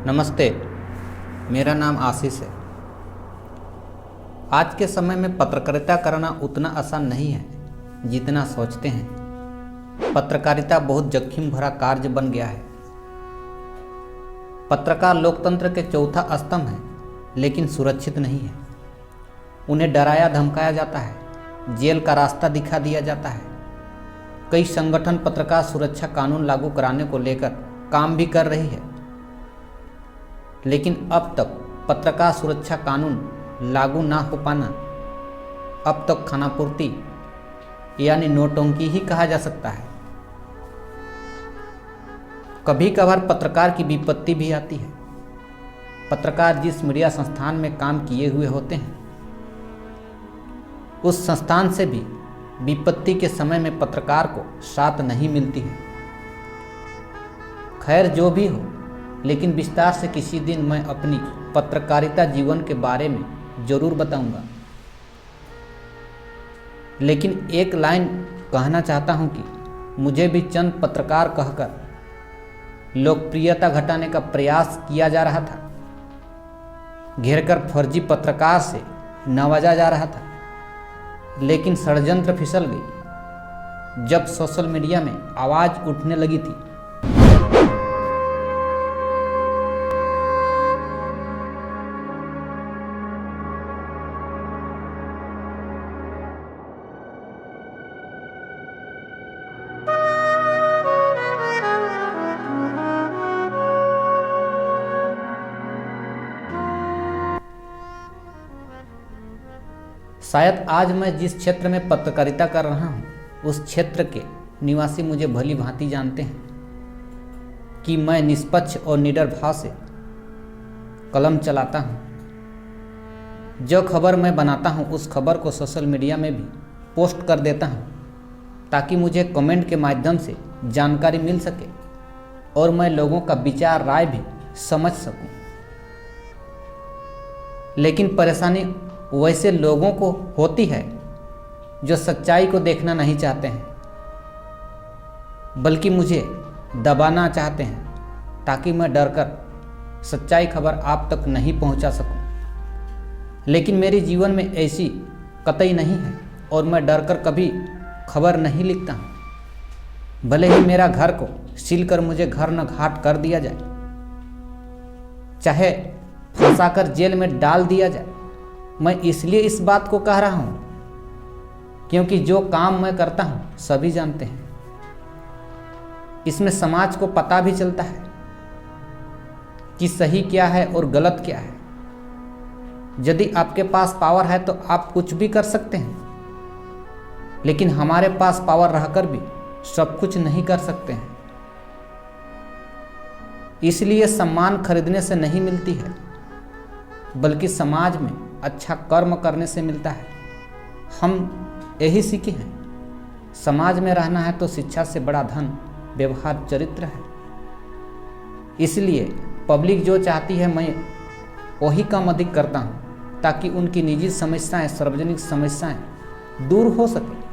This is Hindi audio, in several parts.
नमस्ते। मेरा नाम आशीष है। आज के समय में पत्रकारिता करना उतना आसान नहीं है जितना सोचते हैं। पत्रकारिता बहुत जोखिम भरा कार्य बन गया है। पत्रकार लोकतंत्र के चौथा स्तंभ है, लेकिन सुरक्षित नहीं है। उन्हें डराया धमकाया जाता है, जेल का रास्ता दिखा दिया जाता है। कई संगठन पत्रकार सुरक्षा कानून लागू कराने को लेकर काम भी कर रही है, लेकिन अब तक पत्रकार सुरक्षा कानून लागू ना हो पाना अब तक खानापूर्ति यानी नोटंकी ही कहा जा सकता है। कभी कभार पत्रकार की विपत्ति भी आती है। पत्रकार जिस मीडिया संस्थान में काम किए हुए होते हैं, उस संस्थान से भी विपत्ति के समय में पत्रकार को साथ नहीं मिलती है। खैर जो भी हो, लेकिन विस्तार से किसी दिन मैं अपनी पत्रकारिता जीवन के बारे में जरूर बताऊंगा। लेकिन एक लाइन कहना चाहता हूं कि मुझे भी चंद पत्रकार कहकर लोकप्रियता घटाने का प्रयास किया जा रहा था। घेरकर फर्जी पत्रकार से नवाजा जा रहा था, लेकिन षड्यंत्र फिसल गई जब सोशल मीडिया में आवाज उठने लगी थी। शायद आज मैं जिस क्षेत्र में पत्रकारिता कर रहा हूँ, उस क्षेत्र के निवासी मुझे भली भांति जानते हैं कि मैं निष्पक्ष और निडर भाव से कलम चलाता हूँ। जो खबर मैं बनाता हूँ, उस खबर को सोशल मीडिया में भी पोस्ट कर देता हूँ, ताकि मुझे कमेंट के माध्यम से जानकारी मिल सके और मैं लोगों का विचार राय भी समझ सकूँ। लेकिन परेशानी वैसे लोगों को होती है जो सच्चाई को देखना नहीं चाहते हैं, बल्कि मुझे दबाना चाहते हैं ताकि मैं डरकर सच्चाई खबर आप तक नहीं पहुंचा सकूं। लेकिन मेरे जीवन में ऐसी कतई नहीं है और मैं डरकर कभी खबर नहीं लिखता हूं। भले ही मेरा घर को सील कर मुझे घर न घाट कर दिया जाए, चाहे फंसाकर जेल में डाल दिया जाए, मैं इसलिए इस बात को कह रहा हूं क्योंकि जो काम मैं करता हूं सभी जानते हैं। इसमें समाज को पता भी चलता है कि सही क्या है और गलत क्या है। यदि आपके पास पावर है तो आप कुछ भी कर सकते हैं, लेकिन हमारे पास पावर रहकर भी सब कुछ नहीं कर सकते हैं। इसलिए सम्मान खरीदने से नहीं मिलती है, बल्कि समाज में अच्छा कर्म करने से मिलता है। हम यही सीखे हैं, समाज में रहना है तो शिक्षा से बड़ा धन व्यवहार चरित्र है। इसलिए पब्लिक जो चाहती है मैं वही काम अधिक करता हूँ, ताकि उनकी निजी समस्याएं, सार्वजनिक समस्याएं दूर हो सके।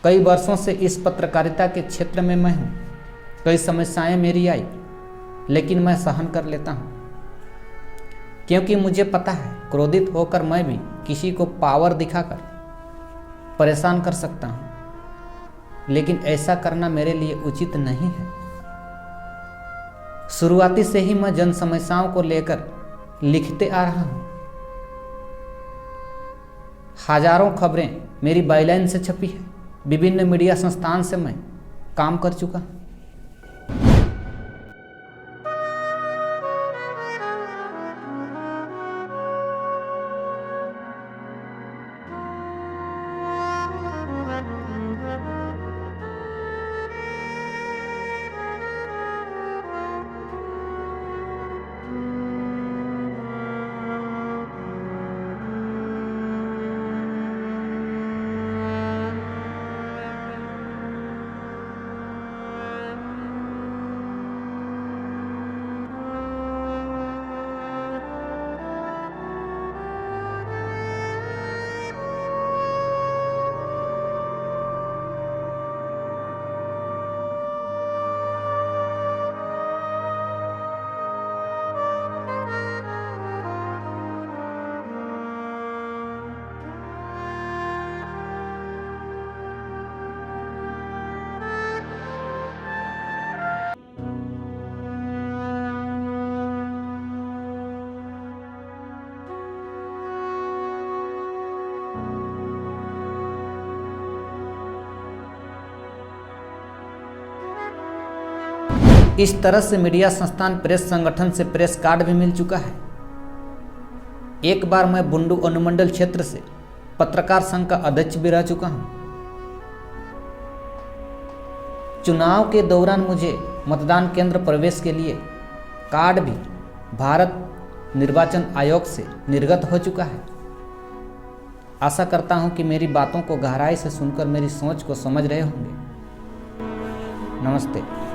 कई वर्षों से इस पत्रकारिता के क्षेत्र में मैं हूँ। कई समस्याएं मेरी आई, लेकिन मैं सहन कर लेता हूँ, क्योंकि मुझे पता है क्रोधित होकर मैं भी किसी को पावर दिखाकर परेशान कर सकता हूं, लेकिन ऐसा करना मेरे लिए उचित नहीं है। शुरुआती से ही मैं जन समस्याओं को लेकर लिखते आ रहा हूं। हजारों खबरें मेरी बाइलाइन से छपी है। विभिन्न मीडिया संस्थान से मैं काम कर चुका हूं। इस तरह से मीडिया संस्थान प्रेस संगठन से प्रेस कार्ड भी मिल चुका है। एक बार मैं बुंडू अनुमंडल क्षेत्र से पत्रकार संघ का अध्यक्ष भी रह चुका हूं। चुनाव के दौरान मुझे मतदान केंद्र प्रवेश के लिए कार्ड भी भारत निर्वाचन आयोग से निर्गत हो चुका है। आशा करता हूं कि मेरी बातों को गहराई से सुनकर मेरी सोच को समझ रहे होंगे। नमस्ते।